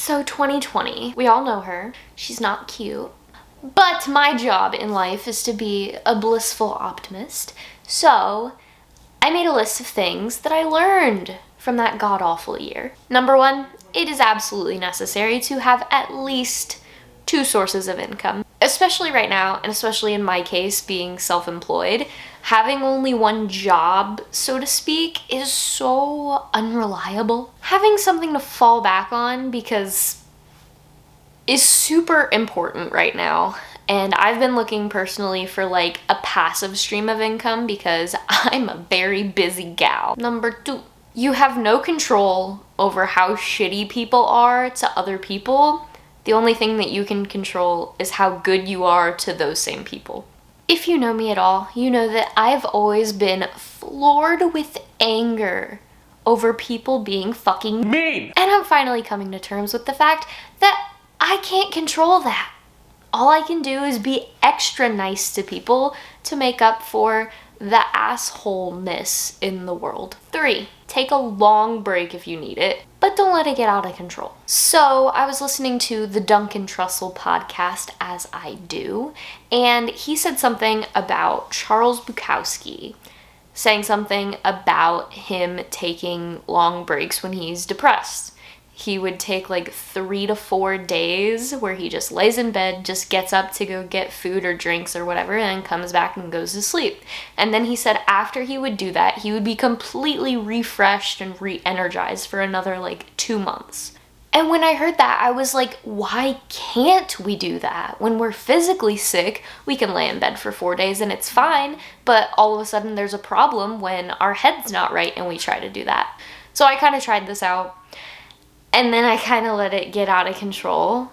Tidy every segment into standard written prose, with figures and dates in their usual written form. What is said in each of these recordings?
So 2020, we all know her. She's not cute. But my job in life is to be a blissful optimist. So I made a list of things that I learned from that god-awful year. Number one, it is absolutely necessary to have at least 2 sources of income. Especially right now, and especially in my case, being self-employed, having only one job, so to speak, is so unreliable. Having something to fall back on is super important right now. And I've been looking personally for like a passive stream of income because I'm a very busy gal. Number 2, you have no control over how shitty people are to other people. The only thing that you can control is how good you are to those same people. If you know me at all, you know that I've always been floored with anger over people being fucking mean. And I'm finally coming to terms with the fact that I can't control that. All I can do is be extra nice to people to make up for the assholeness in the world. 3, take a long break if you need it, but don't let it get out of control. So I was listening to the Duncan Trussell podcast, as I do, and he said something about Charles Bukowski, saying something about him taking long breaks when he's depressed. He would take like 3 to 4 days where he just lays in bed, just gets up to go get food or drinks or whatever, and then comes back and goes to sleep. And then he said after he would do that, he would be completely refreshed and re-energized for another like 2 months. And when I heard that, I was like, why can't we do that? When we're physically sick, we can lay in bed for 4 days and it's fine, but all of a sudden there's a problem when our head's not right and we try to do that. So I kind of tried this out. And then I kind of let it get out of control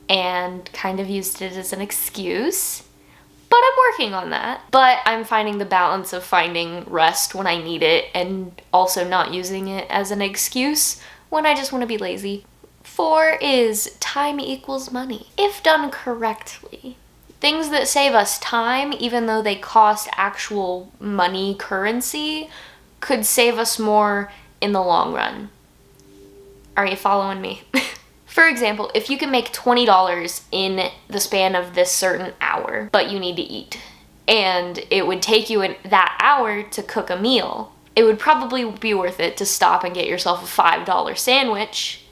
and kind of used it as an excuse. But I'm working on that. But I'm finding the balance of finding rest when I need it and also not using it as an excuse when I just want to be lazy. 4 is time equals money. If done correctly. Things that save us time, even though they cost actual money currency, could save us more in the long run. Are you following me? For example, if you can make $20 in the span of this certain hour, but you need to eat, and it would take you that hour to cook a meal, it would probably be worth it to stop and get yourself a $5 sandwich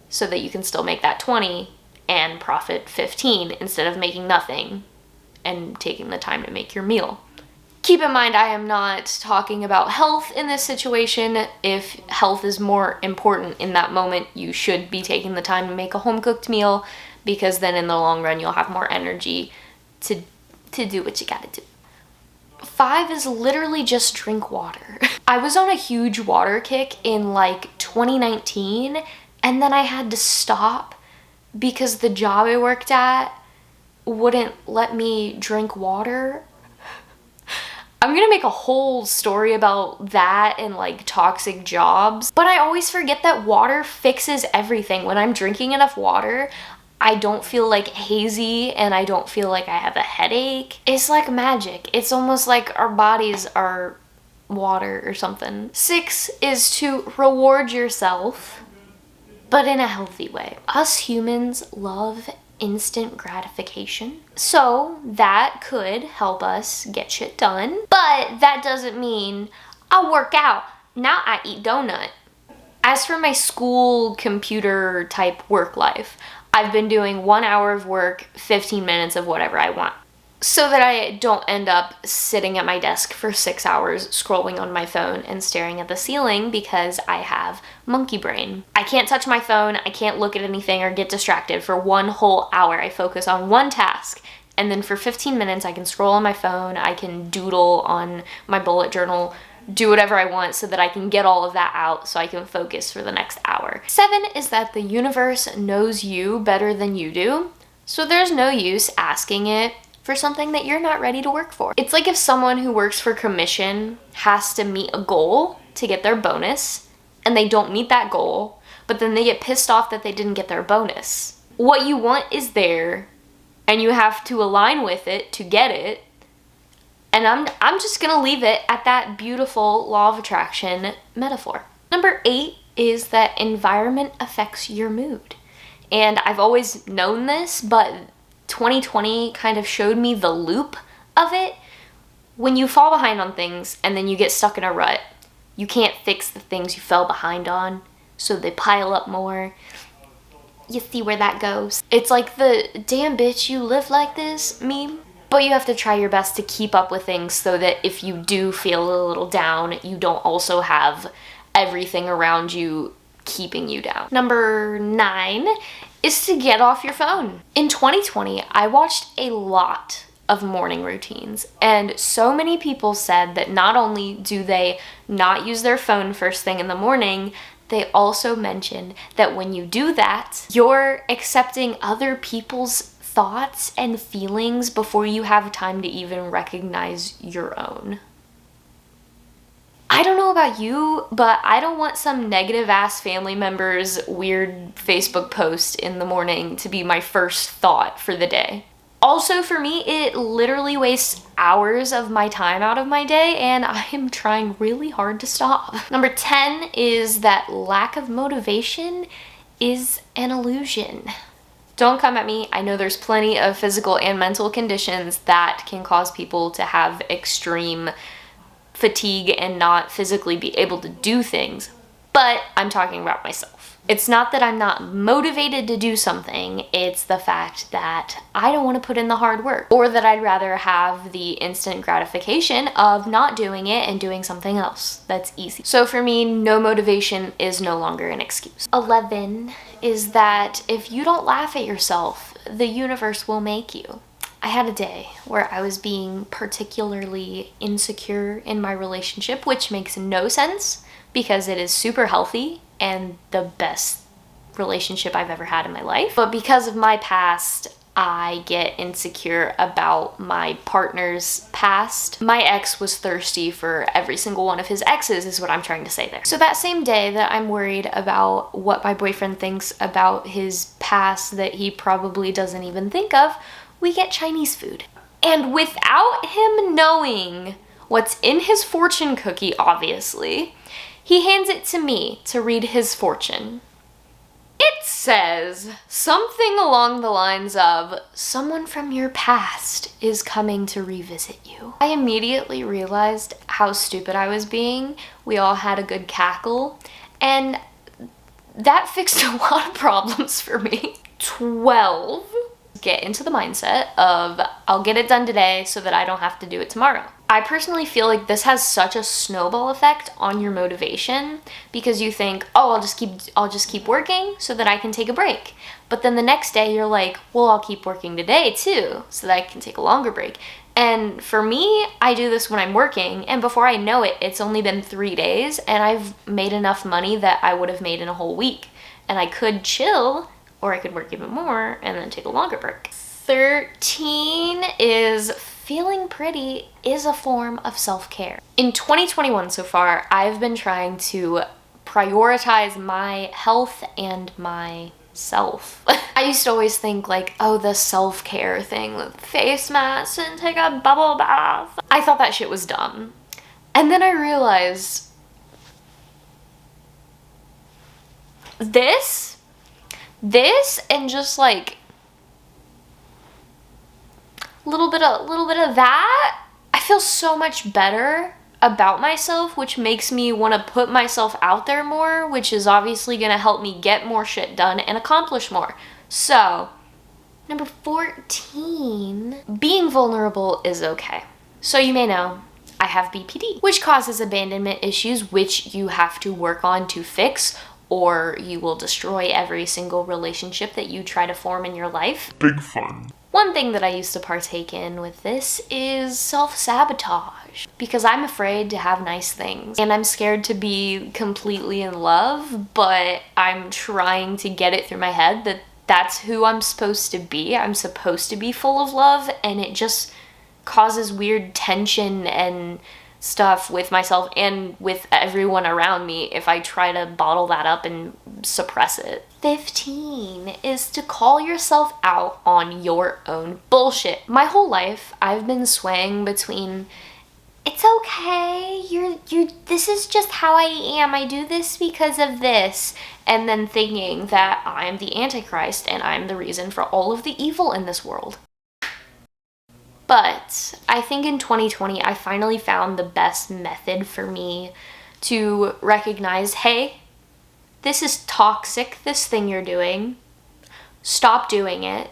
so that you can still make that 20 and profit 15 instead of making nothing and taking the time to make your meal. Keep in mind, I am not talking about health in this situation. If health is more important in that moment, you should be taking the time to make a home-cooked meal because then in the long run, you'll have more energy to do what you gotta do. 5 is literally just drink water. I was on a huge water kick in like 2019, and then I had to stop because the job I worked at wouldn't let me drink water. I'm gonna make a whole story about that and like toxic jobs, but I always forget that water fixes everything. When I'm drinking enough water, I don't feel like hazy and I don't feel like I have a headache. It's like magic. It's almost like our bodies are water or something. 6 is to reward yourself, but in a healthy way. Us humans love instant gratification. So that could help us get shit done. But that doesn't mean I work out, now I eat donut. As for my school computer type work life, I've been doing 1 hour of work, 15 minutes of whatever I want, so that I don't end up sitting at my desk for 6 hours scrolling on my phone and staring at the ceiling because I have monkey brain. I can't touch my phone, I can't look at anything or get distracted for 1 whole hour. I focus on one task, and then for 15 minutes I can scroll on my phone, I can doodle on my bullet journal, do whatever I want so that I can get all of that out so I can focus for the next hour. 7 is that the universe knows you better than you do, so there's no use asking it for something that you're not ready to work for. It's like if someone who works for commission has to meet a goal to get their bonus, and they don't meet that goal, but then they get pissed off that they didn't get their bonus. What you want is there, and you have to align with it to get it, and I'm just gonna leave it at that beautiful law of attraction metaphor. Number 8 is that environment affects your mood. And I've always known this, but 2020 kind of showed me the loop of it. When you fall behind on things and then you get stuck in a rut, you can't fix the things you fell behind on, so they pile up more. You see where that goes. It's like the "damn bitch, you live like this" meme. But you have to try your best to keep up with things so that if you do feel a little down, you don't also have everything around you keeping you down. Number 9 is to get off your phone. In 2020, I watched a lot of morning routines, and so many people said that not only do they not use their phone first thing in the morning, they also mentioned that when you do that, you're accepting other people's thoughts and feelings before you have time to even recognize your own. I don't know about you, but I don't want some negative ass family member's weird Facebook post in the morning to be my first thought for the day. Also, for me, it literally wastes hours of my time out of my day, and I am trying really hard to stop. Number 10 is that lack of motivation is an illusion. Don't come at me. I know there's plenty of physical and mental conditions that can cause people to have extreme fatigue and not physically be able to do things, but I'm talking about myself. It's not that I'm not motivated to do something, it's the fact that I don't want to put in the hard work, or that I'd rather have the instant gratification of not doing it and doing something else that's easy. So for me, no motivation is no longer an excuse. 11 is that if you don't laugh at yourself, the universe will make you. I had a day where I was being particularly insecure in my relationship, which makes no sense because it is super healthy and the best relationship I've ever had in my life. But because of my past, I get insecure about my partner's past. My ex was thirsty for every single one of his exes, is what I'm trying to say there. So that same day that I'm worried about what my boyfriend thinks about his past that he probably doesn't even think of, we get Chinese food. And without him knowing what's in his fortune cookie, obviously, he hands it to me to read his fortune. It says something along the lines of, someone from your past is coming to revisit you. I immediately realized how stupid I was being. We all had a good cackle, and that fixed a lot of problems for me. 12. Get into the mindset of, I'll get it done today so that I don't have to do it tomorrow. I personally feel like this has such a snowball effect on your motivation because you think, oh, I'll just keep working so that I can take a break. But then the next day you're like, well, I'll keep working today too so that I can take a longer break. And for me, I do this when I'm working, and before I know it, it's only been 3 days and I've made enough money that I would have made in a whole week. And I could chill, or I could work even more and then take a longer break. 13 is feeling pretty is a form of self-care. In 2021 so far, I've been trying to prioritize my health and myself. I used to always think like, oh, the self-care thing with face masks and take a bubble bath. I thought that shit was dumb. And then I realized this and just like a little bit of that, I feel so much better about myself, which makes me want to put myself out there more, which is obviously going to help me get more shit done and accomplish more. So, number 14, being vulnerable is okay. So you may know, I have BPD, which causes abandonment issues, which you have to work on to fix, or you will destroy every single relationship that you try to form in your life. Big fun. One thing that I used to partake in with this is self-sabotage, because I'm afraid to have nice things and I'm scared to be completely in love, but I'm trying to get it through my head that that's who I'm supposed to be. I'm supposed to be full of love, and it just causes weird tension and stuff with myself and with everyone around me if I try to bottle that up and suppress it. 15 is to call yourself out on your own bullshit. My whole life, I've been swaying between It's okay. This is just how I am. I do this because of this. And then thinking that I'm the Antichrist and I'm the reason for all of the evil in this world. But I think in 2020, I finally found the best method for me to recognize, hey, this is toxic, this thing you're doing. Stop doing it.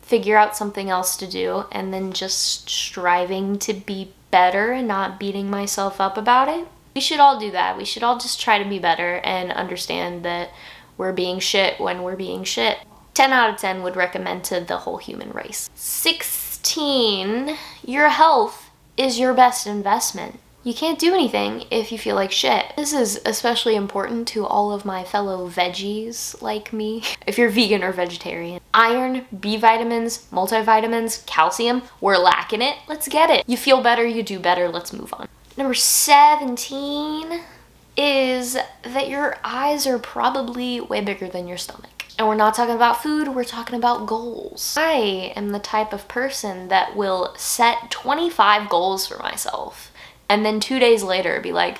Figure out something else to do, and then just striving to be better and not beating myself up about it. We should all do that. We should all just try to be better and understand that we're being shit when we're being shit. 10 out of 10 would recommend to the whole human race. 16, your health is your best investment. You can't do anything if you feel like shit. This is especially important to all of my fellow veggies like me. If you're vegan or vegetarian. Iron, B vitamins, multivitamins, calcium, we're lacking it. Let's get it. You feel better, you do better, let's move on. Number 17 is that your eyes are probably way bigger than your stomach. And we're not talking about food, we're talking about goals. I am the type of person that will set 25 goals for myself. And then 2 days later be like,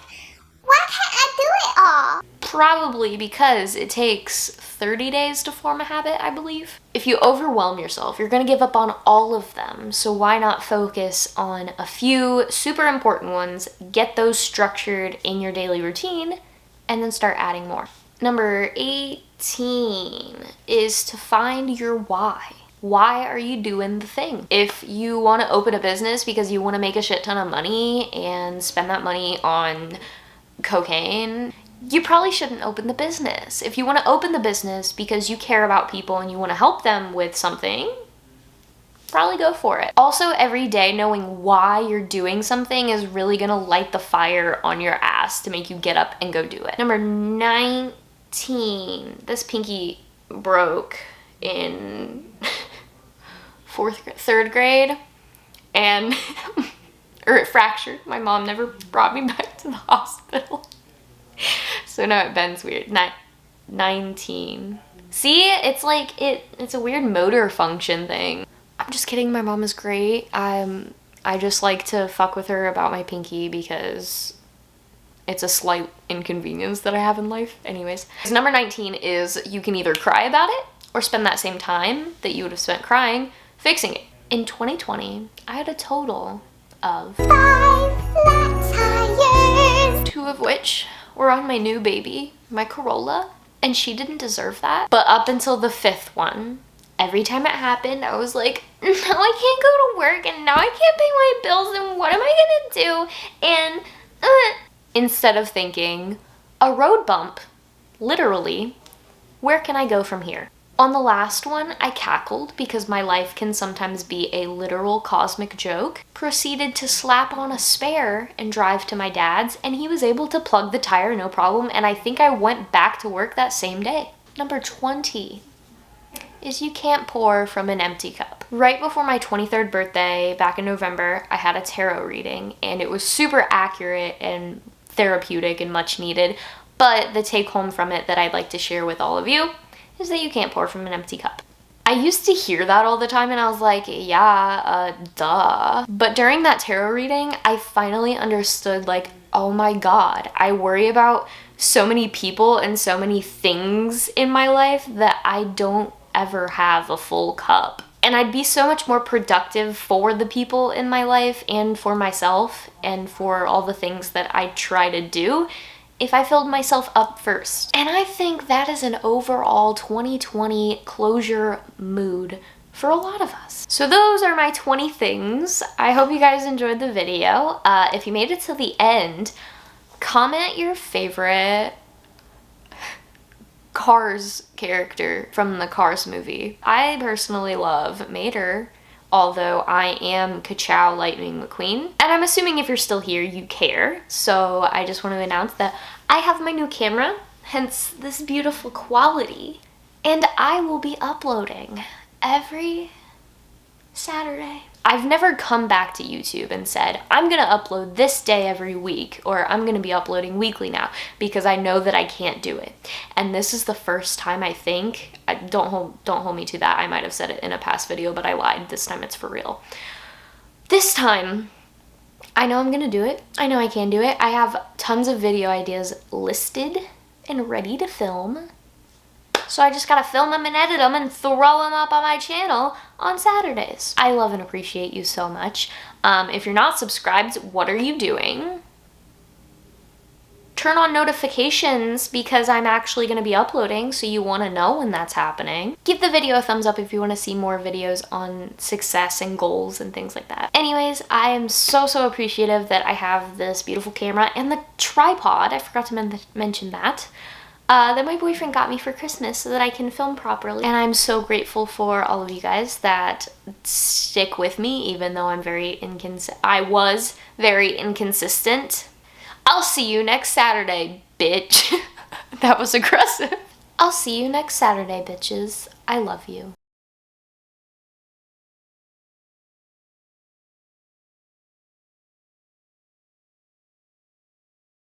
why can't I do it all? Probably because it takes 30 days to form a habit, I believe. If you overwhelm yourself, you're gonna give up on all of them. So why not focus on a few super important ones, get those structured in your daily routine, and then start adding more. Number 18 is to find your why. Why are you doing the thing? If you want to open a business because you want to make a shit ton of money and spend that money on cocaine, you probably shouldn't open the business. If you want to open the business because you care about people and you want to help them with something, probably go for it. Also, every day knowing why you're doing something is really gonna light the fire on your ass to make you get up and go do it. Number 19, this pinky broke in third grade, and or it fractured. My mom never brought me back to the hospital. So now it bends weird. 19. See, it's like it's a weird motor function thing. I'm just kidding, my mom is great. I just like to fuck with her about my pinky because it's a slight inconvenience that I have in life. Anyways. Number 19 is you can either cry about it or spend that same time that you would have spent crying fixing it. In 2020, I had a total of 5 flat tires, 2 of which were on my new baby, my Corolla, and she didn't deserve that. But up until the 5th one, every time it happened, I was like, now I can't go to work, and now I can't pay my bills, and what am I gonna do? And instead of thinking, a road bump, literally, where can I go from here? On the last one, I cackled because my life can sometimes be a literal cosmic joke. Proceeded to slap on a spare and drive to my dad's, and he was able to plug the tire no problem, and I think I went back to work that same day. Number 20 is you can't pour from an empty cup. Right before my 23rd birthday, back in November, I had a tarot reading, and it was super accurate and therapeutic and much needed, but the take home from it that I'd like to share with all of you is that you can't pour from an empty cup. I used to hear that all the time and I was like, yeah, duh. But during that tarot reading, I finally understood, like, oh my god, I worry about so many people and so many things in my life that I don't ever have a full cup. And I'd be so much more productive for the people in my life and for myself and for all the things that I try to do if I filled myself up first. And I think that is an overall 2020 closure mood for a lot of us. So those are my 20 things. I hope you guys enjoyed the video. If you made it to the end, comment your favorite Cars character from the Cars movie. I personally love Mater, although I am Ka-Chow Lightning McQueen. And I'm assuming if you're still here, you care. So I just want to announce that I have my new camera, hence this beautiful quality. And I will be uploading every Saturday. I've never come back to YouTube and said, I'm gonna upload this day every week, or I'm gonna be uploading weekly now, because I know that I can't do it. And this is the first time, I think, don't hold me to that, I might have said it in a past video, but I lied, this time it's for real. This time, I know I'm gonna do it. I know I can do it. I have tons of video ideas listed and ready to film. So I just gotta film them and edit them and throw them up on my channel on Saturdays. I love and appreciate you so much. If you're not subscribed, what are you doing? Turn on notifications because I'm actually going to be uploading, so you want to know when that's happening. Give the video a thumbs up if you want to see more videos on success and goals and things like that. Anyways, I am so appreciative that I have this beautiful camera and the tripod. I forgot to mention that. That my boyfriend got me for Christmas so that I can film properly. And I'm so grateful for all of you guys that stick with me even though I was very inconsistent. I'll see you next Saturday, bitch. That was aggressive. I'll see you next Saturday, bitches. I love you.